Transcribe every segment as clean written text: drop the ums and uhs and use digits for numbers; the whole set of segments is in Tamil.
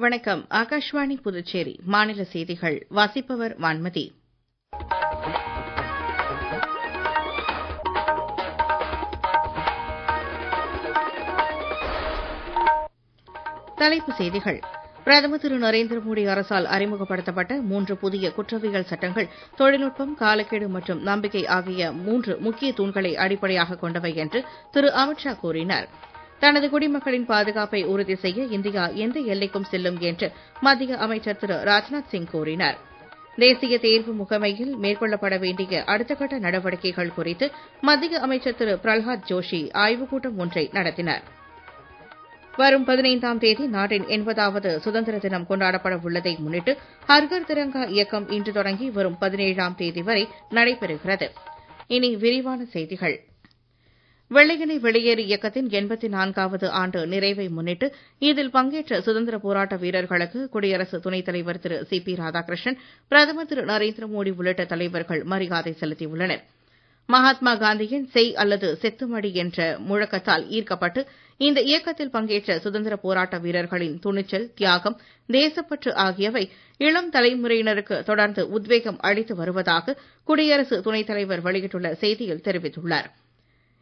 வணக்கம். ஆகாஷ்வாணி புதுச்சேரி மாநில செய்திகள் வாசிப்பவர் வான்மதி. தலைப்புச் செய்திகள். பிரதமர் திரு நரேந்திர மோடி அரசால் அறிமுகப்படுத்தப்பட்ட 3 புதிய குற்றவியல் சட்டங்கள் தொழில்நுட்பம், காலக்கெடு மற்றும் நம்பிக்கை ஆகிய 3 முக்கிய தூண்களை அடிப்படையாக கொண்டவை என்று திரு அமித் ஷா கூறினார். தனது குடிமக்களின் பாதுகாப்பை உறுதி செய்ய இந்தியா எந்த எல்லைக்கும் செல்லும் என்று மத்திய அமைச்சர் திரு ராஜ்நாத் சிங் கூறினார். தேசிய தேர்வு முகமையில் மேற்கொள்ளப்பட வேண்டிய அடுத்த கட்ட நடவடிக்கைகள் குறித்து மத்திய அமைச்சர் திரு பிரல்ஹாத் ஜோஷி ஆய்வுக் கூட்டம் ஒன்றை நடத்தினார். வரும் 15ஆம் தேதி நாட்டின் 80வது சுதந்திர தினம் கொண்டாடப்பட உள்ளதை முன்னிட்டு ஹர்கர் திரங்கா இயக்கம் இன்று தொடங்கி வரும் 17ஆம் தேதி வரை நடைபெறுகிறது. இனி விரிவான செய்திகள். வெள்ளையனே வெளியேறு இயக்கத்தின் 84வது ஆண்டு நிறைவை முன்னிட்டு இதில் பங்கேற்ற சுதந்திர போராட்ட வீரர்களுக்கு குடியரசு துணைத் தலைவர் திரு சி.பி. ராதாகிருஷ்ணன், பிரதமர் திரு நரேந்திர மோடி உள்ளிட்ட தலைவர்கள் மரியாதை செலுத்தியுள்ளனர். மகாத்மா காந்தியின் செய் அல்லது செத்துமடி என்ற முழக்கத்தால் ஈர்க்கப்பட்டு இந்த இயக்கத்தில் பங்கேற்ற சுதந்திர போராட்ட வீரர்களின் துணிச்சல், தியாகம், தேசப்பற்று ஆகியவை இளம் தலைமுறையினருக்கு தொடர்ந்து உத்வேகம் அளித்து வருவதாக குடியரசு துணைத் தலைவர் வெளியிட்டுள்ள செய்தியில் தெரிவித்துள்ளார்.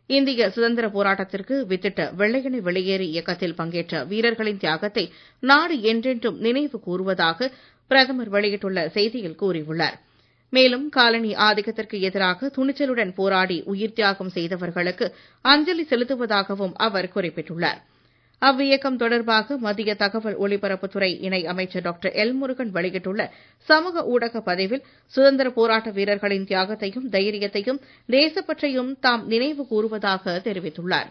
இந்திய சுதந்திர போராட்டத்திற்கு வித்திட்ட வெள்ளையனே வெளியேறு இயக்கத்தில் பங்கேற்ற வீரர்களின் தியாகத்தை நாடு என்றென்றும் நினைவு கூறுவதாக பிரதமர் வெளியிட்டுள்ள செய்தியில் கூறியுள்ளார். மேலும் காலனி ஆதிக்கத்திற்கு எதிராக துணிச்சலுடன் போராடி உயிர் தியாகம் செய்தவர்களுக்கு அஞ்சலி செலுத்துவதாகவும் அவர் குறிப்பிட்டுள்ளார். அவ்வியக்கம் தொடர்பாக மத்திய தகவல் ஒலிபரப்புத்துறை இணை அமைச்சர் டாக்டர் எல். முருகன் வெளியிட்டுள்ள சமூக ஊடக பதிவில் சுதந்திர போராட்ட வீரர்களின் தியாகத்தையும் தைரியத்தையும் தேசப்பற்றையும் தாம் நினைவு கூறுவதாக தெரிவித்துள்ளார்.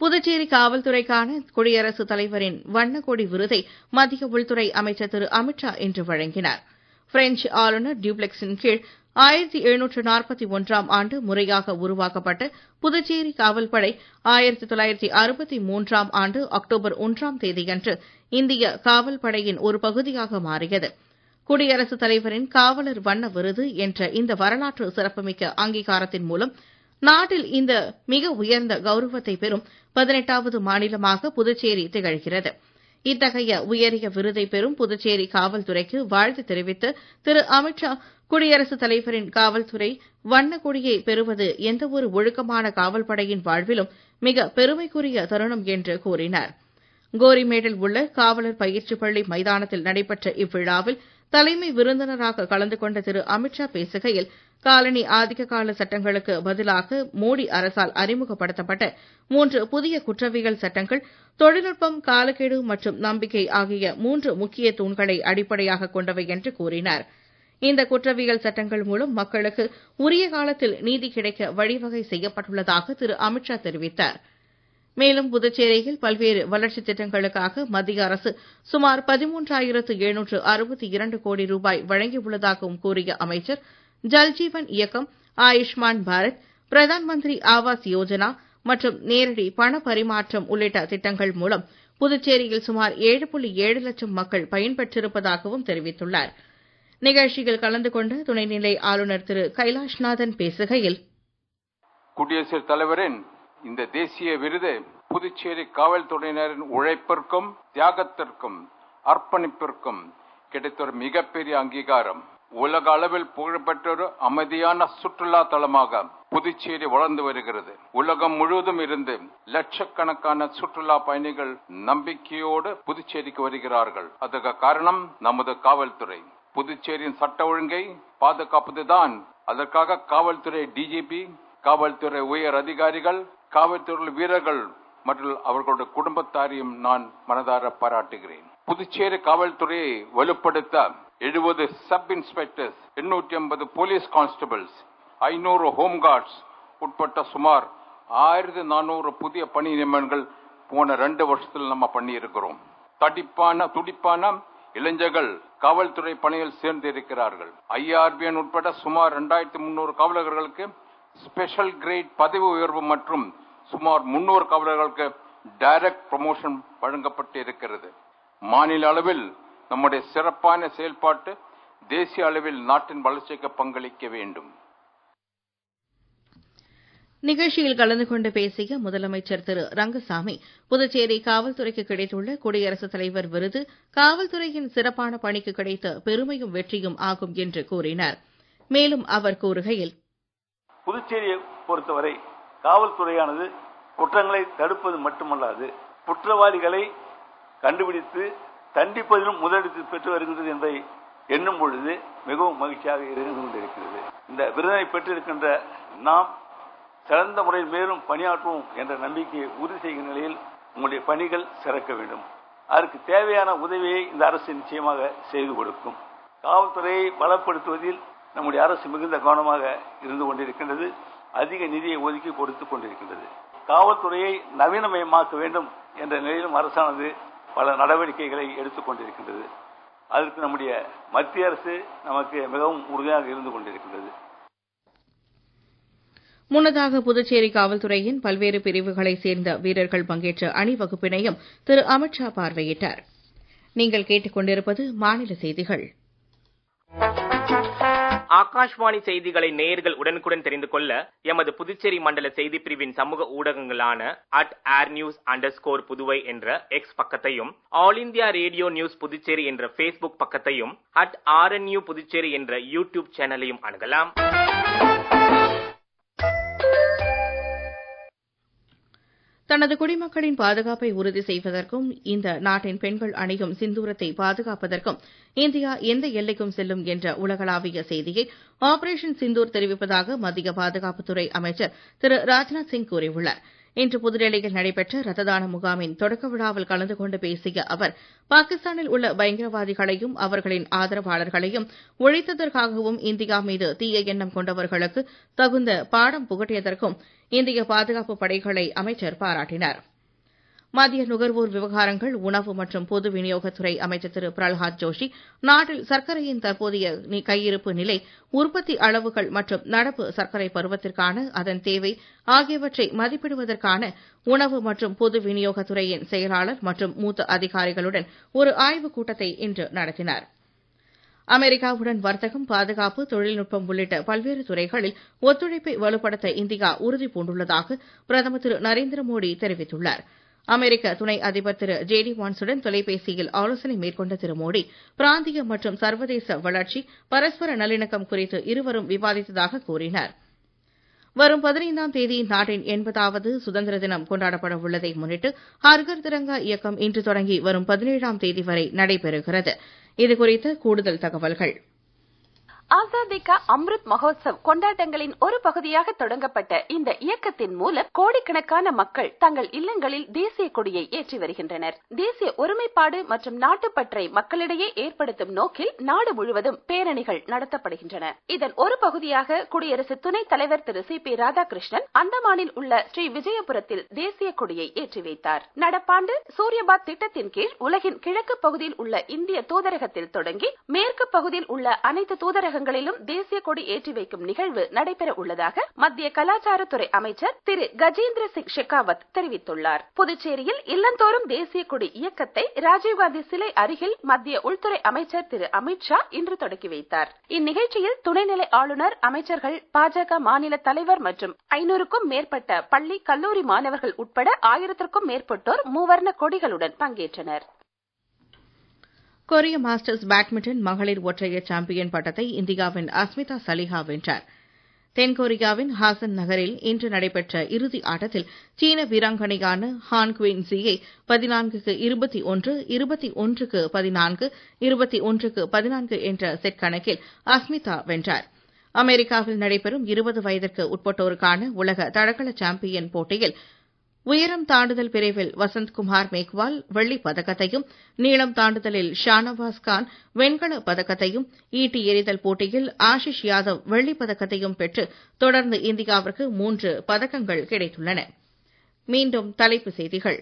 புதுச்சேரி காவல்துறைக்கான குடியரசுத் தலைவரின் வண்ணக்கொடி விருதை மத்திய உள்துறை அமைச்சர் திரு அமித் ஷா இன்று வழங்கினார். பிரெஞ்சு ஆளுநர் டியூப்ளெக்ஸின் கீழ் 1741ஆம் ஆண்டு முறையாக உருவாக்கப்பட்ட புதுச்சேரி காவல்படை 1963ஆம் ஆண்டு அக்டோபர் 1ஆம் தேதியன்று இந்திய காவல்படையின் ஒரு பகுதியாக மாறியது. குடியரசுத் தலைவரின் காவலர் வண்ண விருது என்ற இந்த வரலாற்று சிறப்புமிக்க அங்கீகாரத்தின் மூலம் நாட்டில் இந்த மிக உயர்ந்த கௌரவத்தை பெறும் 18வது மாநிலமாக புதுச்சேரி திகழ்கிறது. இத்தகைய உயரிய விருதை பெறும் புதுச்சேரி காவல்துறைக்கு வாழ்த்து தெரிவித்து திரு அமித் ஷா, குடியரசுத் தலைவரின் காவல்துறை வண்ணக் கொடியை பெறுவது எந்தவொரு ஒழுக்கமான காவல்படையின் வாழ்விலும் மிக பெருமைக்குரிய தருணம் என்று கூறினார். கோரிமேடில் உள்ள காவலர் பயிற்சி பள்ளி மைதானத்தில் நடைபெற்ற இவ்விழாவில் தலைமை விருந்தினராக கலந்து கொண்ட திரு அமித் ஷா பேசுகையில், காலனி ஆதிக்க கால சட்டங்களுக்கு பதிலாக மோடி அரசால் அறிமுகப்படுத்தப்பட்ட 3 புதிய குற்றவியல் சட்டங்கள் தொழில்நுட்பம், காலக்கெடு மற்றும் நம்பிக்கை ஆகிய 3 முக்கிய தூண்களை அடிப்படையாக கொண்டவை என்று கூறினார். இந்த குற்றவியல் சட்டங்கள் மூலம் மக்களுக்கு உரிய காலத்தில் நீதி கிடைக்க வழிவகை செய்யப்பட்டுள்ளதாக திரு அமித் ஷா தெரிவித்தார். மேலும் புதுச்சேரியில் பல்வேறு வளர்ச்சித் திட்டங்களுக்காக மத்திய அரசு சுமார் 13,762 கோடி ரூபாய் வழங்கியுள்ளதாகவும் கூறிய அமைச்சர், ஜல்ஜீவன் இயக்கம், ஆயுஷ்மான் பாரத், பிரதான் மந்திரி ஆவாஸ் யோஜனா மற்றும் நேரடி பண பரிமாற்றம் உள்ளிட்ட திட்டங்கள் மூலம் புதுச்சேரியில் சுமார் 7.7 லட்சம் மக்கள் பயன்பெற்றிருப்பதாகவும் தெரிவித்துள்ளார். நிகழ்ச்சியில் கலந்து கொண்ட துணைநிலை ஆளுநர் திரு கைலாஷ்நாதன் பேசுகையில், குடியரசுத் தலைவரின் இந்த தேசிய விருது புதுச்சேரி காவல்துறையினரின் உழைப்பிற்கும் தியாகத்திற்கும் அர்ப்பணிப்பிற்கும் கிடைத்த ஒரு மிகப்பெரிய அங்கீகாரம். உலக அளவில் புகழ்பெற்ற ஒரு அமைதியான சுற்றுலா தலமாக புதுச்சேரி வளர்ந்து வருகிறது. உலகம் முழுவதும் இருந்து லட்சக்கணக்கான சுற்றுலா பயணிகள் நம்பிக்கையோடு புதுச்சேரிக்கு வருகிறார்கள். அதற்கு காரணம் நமது காவல்துறை. புதுச்சேரியின் சட்ட ஒழுங்கை பாதுகாப்பதுதான். அதற்காக காவல்துறை டிஜிபி, காவல்துறை உயர் அதிகாரிகள், காவல்துறை வீரர்கள் மற்றும் அவர்களுடைய குடும்பத்தாரையும் நான் மனதார பாராட்டுகிறேன். புதுச்சேரி காவல்துறையை வலுப்படுத்த 70 sub inspectors, 850 police constables, 500 home cards உட்பட்ட சுமார் 1400 புதிய பணி நியமனங்கள் போன 2 வருஷத்தில் நம்ம பண்ணி இருக்கிறோம். துடிப்பான இளைஞர்கள் காவல்துறை பணியில் சேர்ந்து இருக்கிறார்கள். IRBN உட்பட சுமார் 2300 காவலர்களுக்கு ஸ்பெஷல் கிரேட் பதவி உயர்வு மற்றும் சுமார் 300 காவலர்களுக்கு டைரக்ட் ப்ரமோஷன் வழங்கப்பட்டு இருக்கிறது. மாநில அளவில் நம்முடைய சிறப்பான செயல்பாட்டு தேசிய அளவில் நாட்டின் வளர்ச்சிக்கு பங்களிக்க வேண்டும். நிகழ்ச்சியில் கலந்து கொண்டு பேசிய முதலமைச்சர் திரு ரங்கசாமி, புதுச்சேரி காவல்துறைக்கு கிடைத்துள்ள குடியரசுத் தலைவர் விருது காவல்துறையின் சிறப்பான பணிக்கு கிடைத்த பெருமையும் வெற்றியும் ஆகும் என்று கூறினார். மேலும் அவர் கூறுகையில், புதுச்சேரியை பொறுத்தவரை காவல்துறையானது குற்றங்களை தடுப்பது மட்டுமல்லாது குற்றவாளிகளை கண்டுபிடித்து தண்டிப்பதிலும் முதலிடத்தில் பெற்று வருகின்றது என்பதை எண்ணும் பொழுது மிகவும் மகிழ்ச்சியாக இருந்து கொண்டிருக்கிறது. இந்த விருதினை பெற்றிருக்கின்ற நாம் சிறந்த முறையில் மேலும் பணியாற்றுவோம் என்ற நம்பிக்கையை உறுதி செய்கிற நிலையில் உங்களுடைய பணிகள் சிறக்க வேண்டும். அதற்கு தேவையான உதவியை இந்த அரசு நிச்சயமாக செய்து கொடுக்கும். காவல்துறையை பலப்படுத்துவதில் நம்முடைய அரசு மிகுந்த கவனமாக இருந்து கொண்டிருக்கின்றது. அதிக நிதியை ஒதுக்கி கொடுத்துக் கொண்டிருக்கின்றது. காவல்துறையை நவீனமயமாக்க வேண்டும் என்ற நிலையிலும் அரசானது பல நடவடிக்கைகளை எடுத்துக் கொண்டிருக்கின்றது. அதற்கு நம்முடைய மத்திய அரசு நமக்கு மிகவும் உறுதியாக இருந்து கொண்டிருக்கின்றது. முன்னதாக புதுச்சேரி காவல்துறையின் பல்வேறு பிரிவுகளைச் சேர்ந்த வீரர்கள் பங்கேற்ற அணிவகுப்பினையும் திரு அமித்ஷா பார்வையிட்டார். நீங்கள் கேட்டுக் கொண்டிருப்பது மாநில செய்திகள். ஆகாஷ்வாணி செய்திகளை நேயர்கள் உடனுக்குடன் தெரிந்து கொள்ள எமது புதுச்சேரி மண்டல செய்திப் பிரிவின் சமூக ஊடகங்களான @airnews_புதுவை என்ற எக்ஸ் பக்கத்தையும், all India radio news Puducherry என்ற பேஸ்புக் பக்கத்தையும், @RNU புதுச்சேரி என்ற யூடியூப் சேனலையும் அணுகலாம். தனது குடிமக்களின் பாதுகாப்பை உறுதி செய்வதற்கும் இந்த நாட்டின் பெண்கள் அணியும் சிந்தூரத்தை பாதுகாப்பதற்கும் இந்தியா எந்த எல்லைக்கும் செல்லும் என்ற உலகளாவிய செய்தியை ஆபரேஷன் சிந்தூர் தெரிவிப்பதாக மத்திய பாதுகாப்புத்துறை அமைச்சர் திரு ராஜ்நாத் சிங் கூறியுள்ளார். இன்று புதுடெல்லியில் நடைபெற்ற ரத்ததான முகாமின் தொடக்க விழாவில் கலந்து கொண்டு பேசிய அவர், பாகிஸ்தானில் உள்ள பயங்கரவாதிகளையும் அவர்களின் ஆதரவாளர்களையும் ஒழித்ததற்காகவும் இந்தியா மீது தீய எண்ணம் கொண்டவர்களுக்கு தகுந்த பாடம் புகட்டியதற்கும் இந்திய பாதுகாப்பு படைகளை அமைச்சர் பாராட்டினார். மத்திய நுகர்வோர் விவகாரங்கள், உணவு மற்றும் பொது விநியோகத்துறை அமைச்சர் திரு பிரல்ஹாத் ஜோஷி, நாட்டில் சர்க்கரையின் தற்போதைய கையிருப்பு நிலை, உற்பத்தி அளவுகள் மற்றும் நடப்பு சர்க்கரை பருவத்திற்கான அதன் தேவை ஆகியவற்றை மதிப்பிடுவதற்கான உணவு மற்றும் பொது விநியோகத்துறையின் செயலாளர் மற்றும் மூத்த அதிகாரிகளுடன் ஒரு ஆய்வுக் கூட்டத்தை இன்று நடத்தினார். அமெரிக்காவுடன் வர்த்தகம், பாதுகாப்பு, தொழில்நுட்பம் உள்ளிட்ட பல்வேறு துறைகளில் ஒத்துழைப்பை வலுப்படுத்த இந்தியா உறுதி பூண்டுள்ளதாக பிரதமர் திரு நரேந்திர மோடி தெரிவித்துள்ளார். அமெரிக்க துணை அதிபர் திரு ஜேடி வான்ஸுடன் தொலைபேசியில் ஆலோசனை மேற்கொண்ட திரு மோடி, பிராந்திய மற்றும் சர்வதேச வளர்ச்சி, பரஸ்பர நல்லிணக்கம் குறித்து இருவரும் விவாதித்ததாக கூறினார். வரும் 15ஆம் தேதி நாட்டின் 80வது சுதந்திர தினம் கொண்டாடப்பட உள்ளதை முன்னிட்டு ஹர்கர் திரங்கா இயக்கம் இன்று தொடங்கி வரும் 17ஆம் தேதி வரை நடைபெறுகிறது. இதுகுறித்த கூடுதல் தகவல்கள். ஆசாதி கா அம்ருத் மகோத்சவ் கொண்டாட்டங்களின் ஒரு பகுதியாக தொடங்கப்பட்ட இந்த இயக்கத்தின் மூலம் கோடிக்கணக்கான மக்கள் தங்கள் இல்லங்களில் தேசிய கொடியை ஏற்றி வருகின்றனர். தேசிய ஒருமைப்பாடு மற்றும் நாட்டுப்பற்றை மக்களிடையே ஏற்படுத்தும் நோக்கில் நாடு முழுவதும் பேரணிகள் நடத்தப்படுகின்றன. இதன் ஒரு பகுதியாக குடியரசு துணைத் தலைவர் திரு சி.பி. ராதாகிருஷ்ணன் அந்தமானில் உள்ள ஸ்ரீ விஜயபுரத்தில் தேசிய கொடியை ஏற்றி வைத்தார். நடப்பாண்டு சூரியபாத் திட்டத்தின் கீழ் உலகின் கிழக்கு பகுதியில் உள்ள இந்திய தூதரகத்தில் தொடங்கி மேற்கு பகுதியில் உள்ள அனைத்து தூதரக தேசிய கொடி ஏற்றி வைக்கும் நிகழ்வு நடைபெற உள்ளதாக மத்திய கலாச்சாரத்துறை அமைச்சர் திரு கஜேந்திர சிங் ஷெகாவத் தெரிவித்துள்ளார். புதுச்சேரியில் இல்லந்தோறும் தேசிய கொடி இயக்கத்தை ராஜீவ்காந்தி சிலை அருகில் மத்திய உள்துறை அமைச்சர் திரு அமித்ஷா இன்று தொடங்கி வைத்தார். இந்நிகழ்ச்சியில் துணைநிலை ஆளுநர், அமைச்சர்கள், பாஜக மாநில தலைவர் மற்றும் 500க்கும் மேற்பட்ட பள்ளி, கல்லூரி மாணவர்கள் உட்பட 1000க்கும் மேற்பட்டோர் மூவர்ண கொடிகளுடன் பங்கேற்றனர். கொரிய மாஸ்டர்ஸ் பேட்மிண்டன் மகளிர் ஒற்றையர் சாம்பியன் பட்டத்தை இந்தியாவின் அஸ்மிதா சலிஹா வென்றார். தென்கொரியாவின் ஹாசன் நகரில் இன்று நடைபெற்ற இறுதி ஆட்டத்தில் சீன வீராங்கனையான ஹான் குவின் ஜியை 14-21, 21-14, 21-14 என்ற செட் கணக்கில் அஸ்மிதா வென்றார். அமெரிக்காவில் நடைபெறும் 20 வயதிற்கு உட்பட்டோருக்கான உலக தடகள சாம்பியன் போட்டியில் உயரம் தாண்டுதல் பிரிவில் வசந்த்குமார் மேக்வால் வெள்ளிப் பதக்கத்தையும், நீளம் தாண்டுதலில் ஷானவாஸ் கான் வெண்கலப் பதக்கத்தையும், ஈட்டி எறிதல் போட்டியில் ஆஷிஷ் யாதவ் வெள்ளிப் பதக்கத்தையும் பெற்று தொடர்ந்து இந்தியாவிற்கு 3 பதக்கங்கள் கிடைத்துள்ளன. மீண்டும் தலைப்புச் செய்திகள்.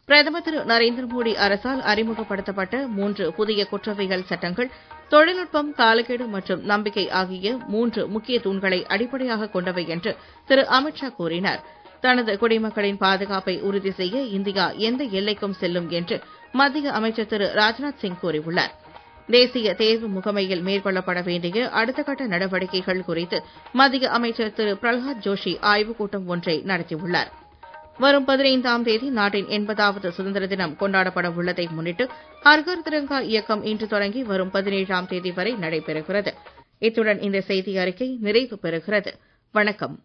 பிரதமர் திரு நரேந்திர மோடி அரசால் அறிமுகப்படுத்தப்பட்ட 3 புதிய குற்றவியல் சட்டங்கள் தொழில்நுட்பம், காலக்கெடு மற்றும் நம்பிக்கை ஆகிய 3 முக்கிய தூண்களை அடிப்படையாக கொண்டவை என்று திரு அமித்ஷா கூறினார். தனது குடிமக்களின் பாதுகாப்பை உறுதி செய்ய இந்தியா எந்த எல்லைக்கும் செல்லும் என்று மத்திய அமைச்சர் திரு ராஜ்நாத் சிங் கூறியுள்ளார். தேசிய தேர்வு முகமையில் மேற்கொள்ளப்பட வேண்டிய அடுத்த கட்ட நடவடிக்கைகள் குறித்து மத்திய அமைச்சர் திரு பிரல்ஹாத் ஜோஷி ஆய்வுக் கூட்டம் ஒன்றை நடத்தியுள்ளார். வரும் 15ஆம் தேதி நாட்டின் 80வது சுதந்திர தினம் கொண்டாடப்பட உள்ளதை முன்னிட்டு ஹர் கர் திரங்கா இயக்கம் இன்று தொடங்கி வரும் 17ஆம் தேதி வரை நடைபெறுகிறது. இத்துடன் இந்த செய்தி அறிக்கை நிறைவு பெறுகிறது. வணக்கம்.